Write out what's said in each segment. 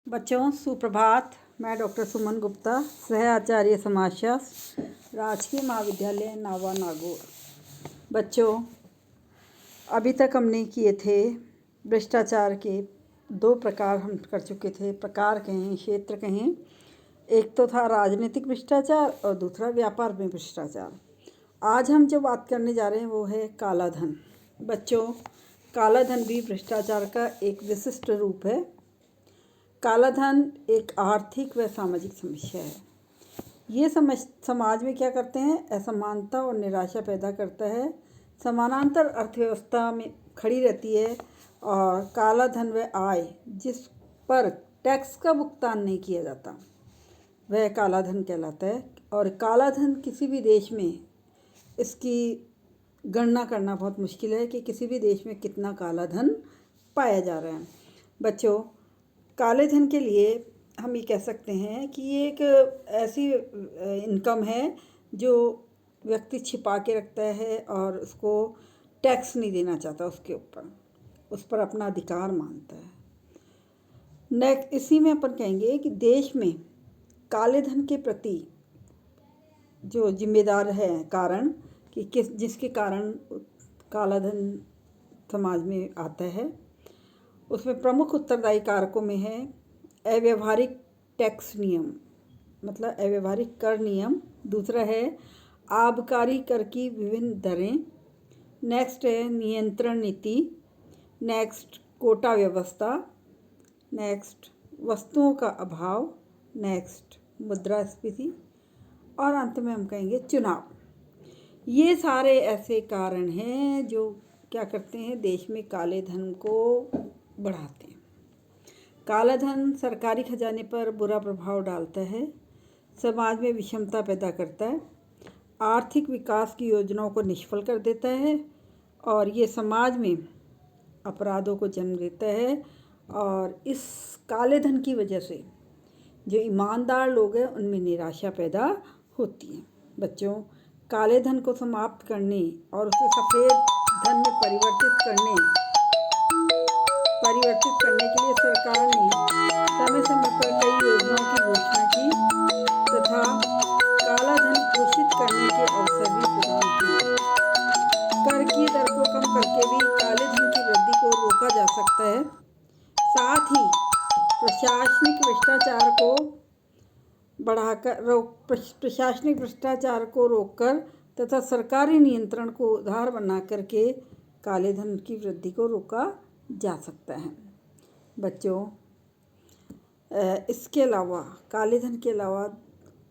बच्चों सुप्रभात। मैं डॉक्टर सुमन गुप्ता, सह आचार्य समाजशास्त्र, राजकीय महाविद्यालय नावा नागौर। बच्चों, अभी तक हमने किए थे भ्रष्टाचार के दो प्रकार हम कर चुके थे। प्रकार कहें, क्षेत्र कहें। एक तो था राजनीतिक भ्रष्टाचार और दूसरा व्यापार में भ्रष्टाचार। आज हम जो बात करने जा रहे हैं वो है काला धन। बच्चों, काला धन भी भ्रष्टाचार का एक विशिष्ट रूप है। काला धन एक आर्थिक व सामाजिक समस्या है। ये समाज में क्या करते हैं, असमानता और निराशा पैदा करता है। समानांतर अर्थव्यवस्था में खड़ी रहती है और काला धन व आय जिस पर टैक्स का भुगतान नहीं किया जाता वह काला धन कहलाता है। और काला धन किसी भी देश में इसकी गणना करना बहुत मुश्किल है कि किसी भी देश में कितना काला धन पाया जा रहा है। बच्चों, काले धन के लिए हम ये कह सकते हैं कि ये एक ऐसी इनकम है जो व्यक्ति छिपा के रखता है और उसको टैक्स नहीं देना चाहता, उसके ऊपर उस पर अपना अधिकार मानता है। नेक्स्ट, इसी में अपन कहेंगे कि देश में काले धन के प्रति जो जिम्मेदार है कारण कि जिसके कारण काला धन समाज में आता है, उसमें प्रमुख उत्तरदायी कारकों में है अव्यवहारिक टैक्स नियम, मतलब अव्यवहारिक कर नियम। दूसरा है आबकारी कर की विभिन्न दरें। नेक्स्ट है नियंत्रण नीति। नेक्स्ट कोटा व्यवस्था। नेक्स्ट वस्तुओं का अभाव। नेक्स्ट मुद्रास्फीति। और अंत में हम कहेंगे चुनाव। ये सारे ऐसे कारण हैं जो क्या करते हैं, देश में काले धन को बढ़ाते हैं। काला धन सरकारी खजाने पर बुरा प्रभाव डालता है, समाज में विषमता पैदा करता है, आर्थिक विकास की योजनाओं को निष्फल कर देता है और ये समाज में अपराधों को जन्म देता है। और इस काले धन की वजह से जो ईमानदार लोग हैं उनमें निराशा पैदा होती है। बच्चों, काले धन को समाप्त करने और उसे सफ़ेद धन में परिवर्तित करने के लिए सरकार ने समय समय पर कई योजनाओं की घोषणा की तथा काला धन घोषित करने के अवसर भी प्रदान किए। कर की दर को कम करके भी काले धन की वृद्धि को रोका जा सकता है। साथ ही प्रशासनिक भ्रष्टाचार को रोककर तथा सरकारी नियंत्रण को उदार बना करके काले धन की वृद्धि को रोका जा सकता है। बच्चों, इसके अलावा काले धन के अलावा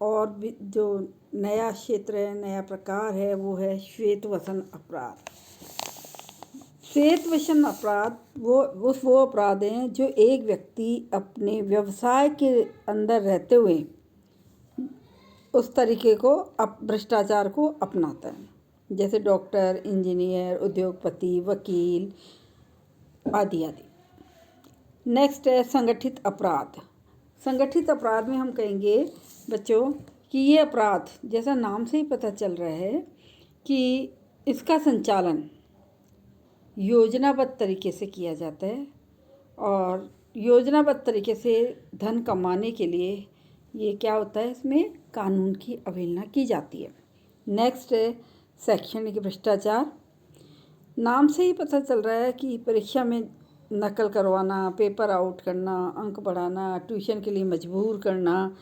और भी जो नया क्षेत्र है, नया प्रकार है, वो है श्वेतवसन अपराध। श्वेतवसन अपराध वो अपराध हैं जो एक व्यक्ति अपने व्यवसाय के अंदर रहते हुए उस तरीके को भ्रष्टाचार को अपनाता है, जैसे डॉक्टर, इंजीनियर, उद्योगपति, वकील आदि आदि। नेक्स्ट है संगठित अपराध। संगठित अपराध में हम कहेंगे बच्चों कि ये अपराध, जैसा नाम से ही पता चल रहा है कि इसका संचालन योजनाबद्ध तरीके से किया जाता है और योजनाबद्ध तरीके से धन कमाने के लिए ये क्या होता है, इसमें कानून की अवहेलना की जाती है। नेक्स्ट है शैक्षणिक भ्रष्टाचार। नाम से ही पता चल रहा है कि परीक्षा में नकल करवाना, पेपर आउट करना, अंक बढ़ाना, ट्यूशन के लिए मजबूर करना,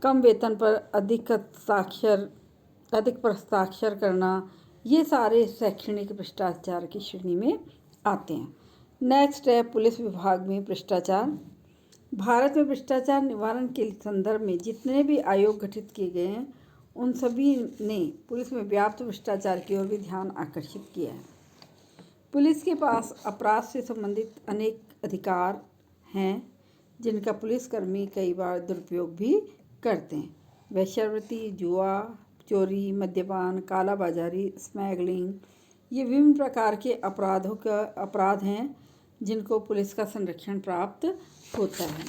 कम वेतन पर अधिक पर हस्ताक्षर करना, ये सारे शैक्षणिक भ्रष्टाचार की श्रेणी में आते हैं। नेक्स्ट है पुलिस विभाग में भ्रष्टाचार। भारत में भ्रष्टाचार निवारण के संदर्भ में जितने भी आयोग गठित किए गए हैं उन सभी ने पुलिस में व्याप्त भ्रष्टाचार की ओर भी ध्यान आकर्षित किया है। पुलिस के पास अपराध से संबंधित अनेक अधिकार हैं जिनका पुलिसकर्मी कई बार दुरुपयोग भी करते हैं। वेश्यावृत्ति, जुआ, चोरी, मद्यपान, कालाबाजारी, स्मगलिंग, ये विभिन्न प्रकार के अपराध हैं जिनको पुलिस का संरक्षण प्राप्त होता है।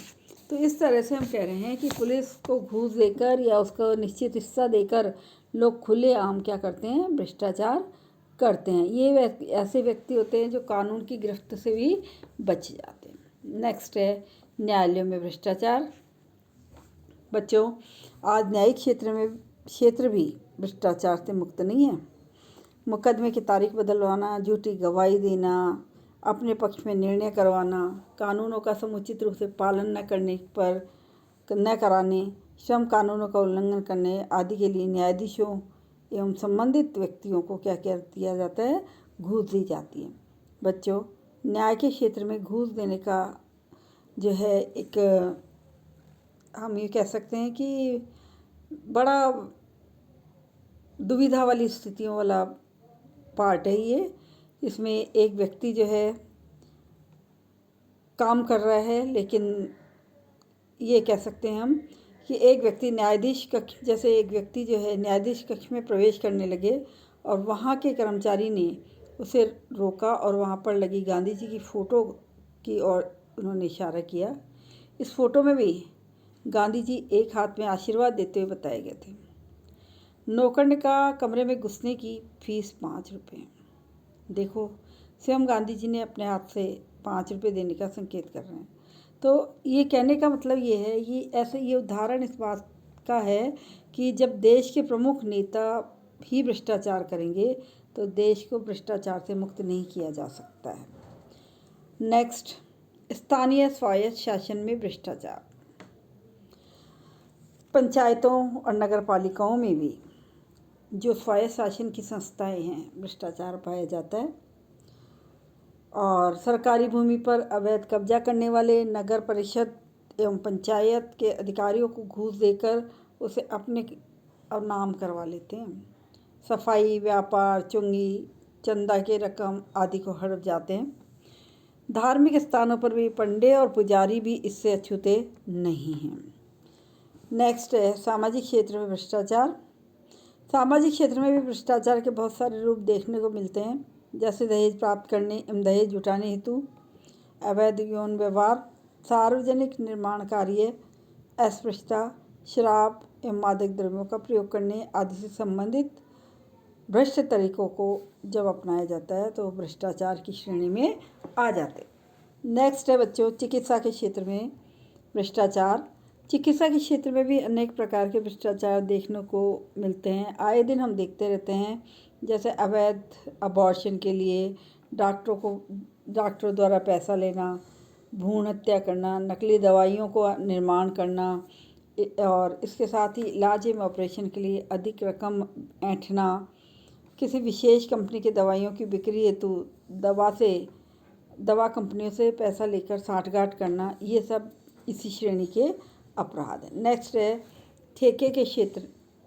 तो इस तरह से हम कह रहे हैं कि पुलिस को घूस देकर या उसको निश्चित हिस्सा देकर लोग खुलेआम क्या करते हैं, भ्रष्टाचार करते हैं। ये ऐसे व्यक्ति होते हैं जो कानून की गिरफ्त से भी बच जाते हैं। नेक्स्ट है न्यायालयों में भ्रष्टाचार। बच्चों, आज न्यायिक क्षेत्र भी भ्रष्टाचार से मुक्त नहीं है। मुकदमे की तारीख बदलवाना, झूठी गवाही देना, अपने पक्ष में निर्णय करवाना, कानूनों का समुचित रूप से पालन न कराने, श्रम कानूनों का उल्लंघन करने आदि के लिए न्यायाधीशों एवं संबंधित व्यक्तियों को क्या क्या दिया जाता है? घूस दी जाती है। बच्चों, न्याय के क्षेत्र में घूस देने का जो है एक, हम ये कह सकते हैं कि बड़ा दुविधा वाली स्थितियों वाला पार्ट है ये। इसमें एक व्यक्ति जो है काम कर रहा है, लेकिन ये कह सकते हैं हम कि एक व्यक्ति न्यायाधीश कक्ष में प्रवेश करने लगे और वहाँ के कर्मचारी ने उसे रोका और वहाँ पर लगी गांधी जी की फ़ोटो की ओर उन्होंने इशारा किया। इस फ़ोटो में भी गांधी जी एक हाथ में आशीर्वाद देते हुए बताए गए थे। नौकरने का कमरे में घुसने की फीस 5 रुपये। देखो, स्वयं गांधी जी ने अपने हाथ से 5 रुपये देने का संकेत कर रहे हैं। तो ये कहने का मतलब ये है, ये उदाहरण इस बात का है कि जब देश के प्रमुख नेता ही भ्रष्टाचार करेंगे तो देश को भ्रष्टाचार से मुक्त नहीं किया जा सकता है। नेक्स्ट, स्थानीय स्वायत्त शासन में भ्रष्टाचार। पंचायतों और नगर पालिकाओं में भी जो स्वायत्त शासन की संस्थाएं हैं, भ्रष्टाचार पाया जाता है। और सरकारी भूमि पर अवैध कब्जा करने वाले नगर परिषद एवं पंचायत के अधिकारियों को घूस देकर उसे अपने नाम करवा लेते हैं। सफाई, व्यापार, चुंगी, चंदा के रकम आदि को हड़प जाते हैं। धार्मिक स्थानों पर भी पंडे और पुजारी भी इससे अछूते नहीं हैं। नेक्स्ट है सामाजिक क्षेत्र में भ्रष्टाचार। सामाजिक क्षेत्र में भी भ्रष्टाचार के बहुत सारे रूप देखने को मिलते हैं, जैसे दहेज प्राप्त करने एवं दहेज जुटाने हेतु अवैध यौन व्यवहार, सार्वजनिक निर्माण कार्य, अस्पृश्यता, शराब एवं मादक द्रव्यों का प्रयोग करने आदि से संबंधित भ्रष्ट तरीकों को जब अपनाया जाता है तो भ्रष्टाचार की श्रेणी में आ जाते हैं। नेक्स्ट है बच्चों, चिकित्सा के क्षेत्र में भ्रष्टाचार। चिकित्सा के क्षेत्र में भी अनेक प्रकार के भ्रष्टाचार देखने को मिलते हैं, आए दिन हम देखते रहते हैं। जैसे अवैध अबॉर्शन के लिए डॉक्टरों द्वारा पैसा लेना, भ्रूण हत्या करना, नकली दवाइयों को निर्माण करना और इसके साथ ही इलाज एवं ऑपरेशन के लिए अधिक रकम ऐंठना, किसी विशेष कंपनी की दवाइयों की बिक्री हेतु दवा कंपनियों से पैसा लेकर साठगांठ करना, ये सब इसी श्रेणी के अपराध है। नेक्स्ट है ठेके के क्षेत्र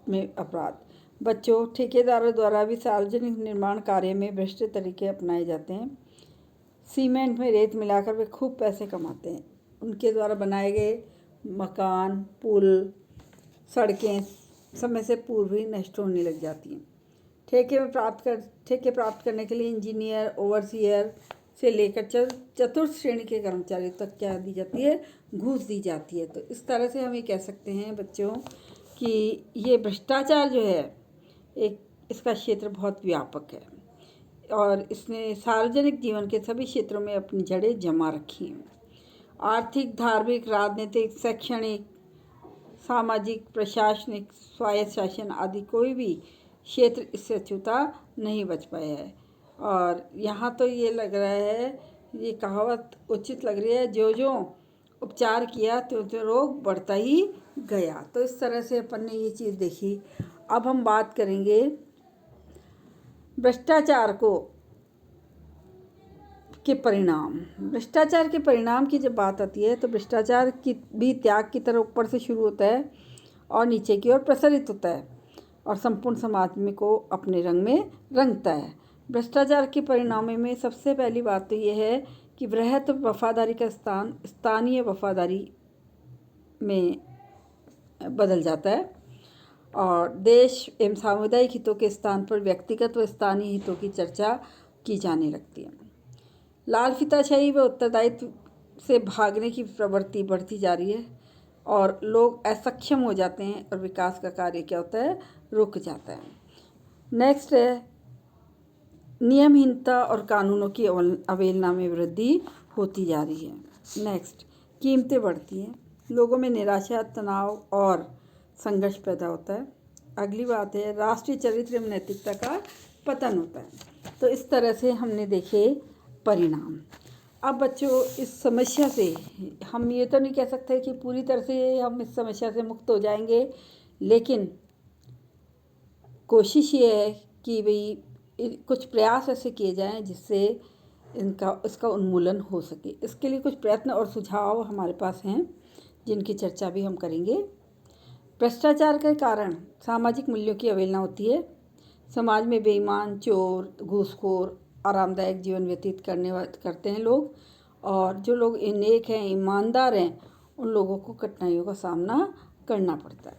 में अपराध। बच्चों, ठेकेदारों द्वारा भी सार्वजनिक निर्माण कार्य में भ्रष्ट तरीके अपनाए जाते हैं। सीमेंट में रेत मिलाकर वे खूब पैसे कमाते हैं। उनके द्वारा बनाए गए मकान, पुल, सड़कें समय से पूर्व ही नष्ट होने लग जाती हैं। ठेके प्राप्त करने के लिए इंजीनियर, ओवरसियर से लेकर चतुर्थ श्रेणी के कर्मचारियों तक क्या दी जाती है? घूस दी जाती है। तो इस तरह से हम ये कह सकते हैं बच्चों कि ये भ्रष्टाचार जो है इसका क्षेत्र बहुत व्यापक है और इसने सार्वजनिक जीवन के सभी क्षेत्रों में अपनी जड़ें जमा रखी हैं। आर्थिक, धार्मिक, राजनीतिक, शैक्षणिक, सामाजिक, प्रशासनिक, स्वायत्त शासन आदि कोई भी क्षेत्र इससे अछूता नहीं बच पाया है। और यहाँ तो ये लग रहा है, ये कहावत उचित लग रही है, जो जो उपचार किया त्यों त्यों रोग बढ़ता ही गया। तो इस तरह से अपन ने ये चीज़ देखी। अब हम बात करेंगे भ्रष्टाचार के परिणाम। भ्रष्टाचार के परिणाम की जब बात आती है तो भ्रष्टाचार की भी त्याग की तरह ऊपर से शुरू होता है और नीचे की ओर प्रसारित होता है और संपूर्ण समाज में को अपने रंग में रंगता है। भ्रष्टाचार के परिणामों में सबसे पहली बात तो ये है कि वृहत वफादारी का स्थान स्थानीय वफादारी में बदल जाता है और देश एवं सामुदायिक हितों के स्थान पर व्यक्तिगत व स्थानीय हितों की चर्चा की जाने लगती है। लाल फीताशाही व उत्तरदायित्व से भागने की प्रवृत्ति बढ़ती जा रही है और लोग असक्षम हो जाते हैं और विकास का कार्य क्या होता है? रुक जाता है। नेक्स्ट है नियमहीनता और कानूनों की अवहेलना में वृद्धि होती जा रही है। नेक्स्ट, कीमतें बढ़ती हैं, लोगों में निराशा, तनाव और संघर्ष पैदा होता है। अगली बात है राष्ट्रीय चरित्र एवं नैतिकता का पतन होता है। तो इस तरह से हमने देखे परिणाम। अब बच्चों इस समस्या से हम ये तो नहीं कह सकते कि पूरी तरह से हम इस समस्या से मुक्त हो जाएंगे, लेकिन कोशिश ये है कि भाई कुछ प्रयास ऐसे किए जाएं जिससे इसका उन्मूलन हो सके। इसके लिए कुछ प्रयत्न और सुझाव हमारे पास हैं जिनकी चर्चा भी हम करेंगे। भ्रष्टाचार के कारण सामाजिक मूल्यों की अवहेलना होती है। समाज में बेईमान, चोर, घूसखोर आरामदायक जीवन व्यतीत करते हैं लोग, और जो लोग नेक हैं, ईमानदार हैं, उन लोगों को कठिनाइयों का सामना करना पड़ता है।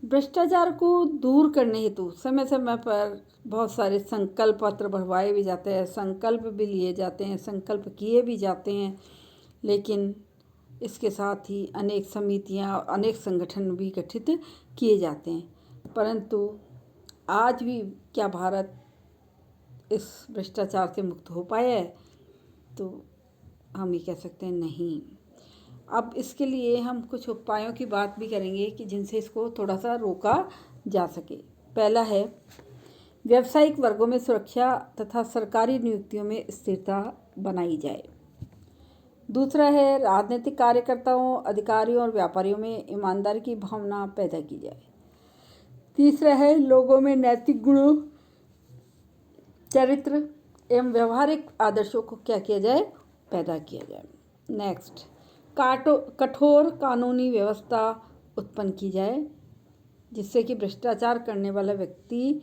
भ्रष्टाचार को दूर करने हेतु समय समय पर बहुत सारे संकल्प पत्र बढ़वाए भी जाते हैं, संकल्प भी लिए जाते हैं, संकल्प किए भी जाते हैं, लेकिन इसके साथ ही अनेक समितियां और अनेक संगठन भी गठित किए जाते हैं। परंतु आज भी क्या भारत इस भ्रष्टाचार से मुक्त हो पाया है? तो हम ये कह सकते हैं नहीं। अब इसके लिए हम कुछ उपायों की बात भी करेंगे कि जिनसे इसको थोड़ा सा रोका जा सके। पहला है व्यावसायिक वर्गों में सुरक्षा तथा सरकारी नियुक्तियों में स्थिरता बनाई जाए। दूसरा है राजनीतिक कार्यकर्ताओं, अधिकारियों और व्यापारियों में ईमानदारी की भावना पैदा की जाए। तीसरा है लोगों में नैतिक गुणों, चरित्र एवं व्यवहारिक आदर्शों को क्या किया जाए? पैदा किया जाए। नेक्स्ट, कठोर कानूनी व्यवस्था उत्पन्न की जाए जिससे कि भ्रष्टाचार करने वाला व्यक्ति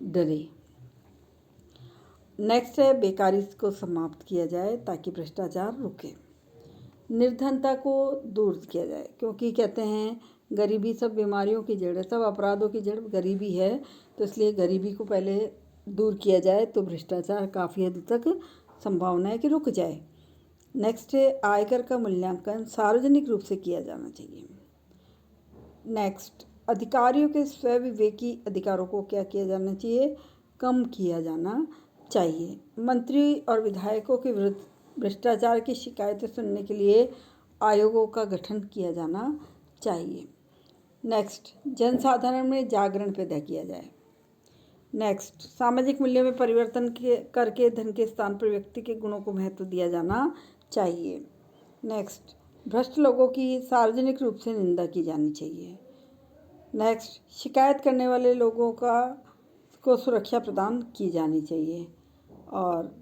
डरे। नेक्स्ट है बेकारी को समाप्त किया जाए ताकि भ्रष्टाचार रुके। निर्धनता को दूर किया जाए, क्योंकि कहते हैं गरीबी सब बीमारियों की जड़ है, सब अपराधों की जड़ गरीबी है, तो इसलिए गरीबी को पहले दूर किया जाए तो भ्रष्टाचार काफ़ी हद तक संभावना है कि रुक जाए। नेक्स्ट है आयकर का मूल्यांकन सार्वजनिक रूप से किया जाना चाहिए। नेक्स्ट, अधिकारियों के स्वविवेकी अधिकारों को क्या किया जाना चाहिए? कम किया जाना चाहिए। मंत्री और विधायकों के विरुद्ध भ्रष्टाचार की शिकायतें सुनने के लिए आयोगों का गठन किया जाना चाहिए। नेक्स्ट, जनसाधारण में जागरण पैदा किया जाए। नेक्स्ट, सामाजिक मूल्यों में परिवर्तन करके धन के स्थान पर व्यक्ति के गुणों को महत्व दिया जाना चाहिए। नेक्स्ट, भ्रष्ट लोगों की सार्वजनिक रूप से निंदा की जानी चाहिए। नेक्स्ट, शिकायत करने वाले लोगों को सुरक्षा प्रदान की जानी चाहिए। और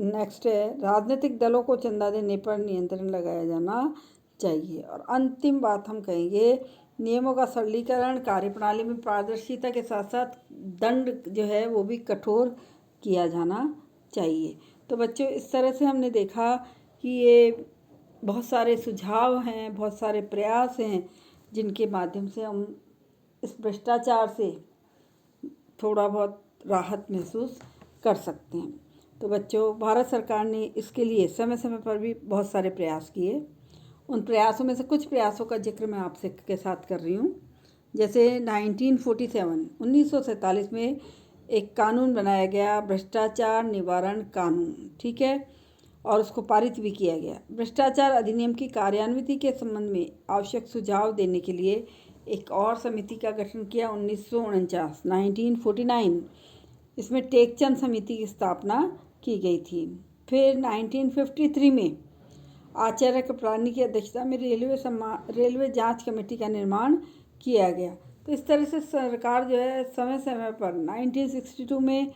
नेक्स्ट है राजनीतिक दलों को चंदा देने पर नियंत्रण लगाया जाना चाहिए। और अंतिम बात हम कहेंगे नियमों का सरलीकरण, कार्यप्रणाली में पारदर्शिता के साथ साथ दंड जो है वो भी कठोर किया जाना चाहिए। तो बच्चों इस तरह से हमने देखा कि ये बहुत सारे सुझाव हैं, बहुत सारे प्रयास हैं जिनके माध्यम से हम इस भ्रष्टाचार से थोड़ा बहुत राहत महसूस कर सकते हैं। तो बच्चों भारत सरकार ने इसके लिए समय समय पर भी बहुत सारे प्रयास किए। उन प्रयासों में से कुछ प्रयासों का जिक्र मैं आपसे के साथ कर रही हूँ। जैसे 1947 में एक कानून बनाया गया, भ्रष्टाचार निवारण कानून, ठीक है, और उसको पारित भी किया गया। भ्रष्टाचार अधिनियम की कार्यान्विति के संबंध में आवश्यक सुझाव देने के लिए एक और समिति का गठन किया 1949। इसमें टेकचंद समिति की स्थापना की गई थी। फिर 1953 में आचार्य कृपलानी की अध्यक्षता में रेलवे जांच कमेटी का निर्माण किया गया। तो इस तरह से सरकार जो है समय समय पर 1962 में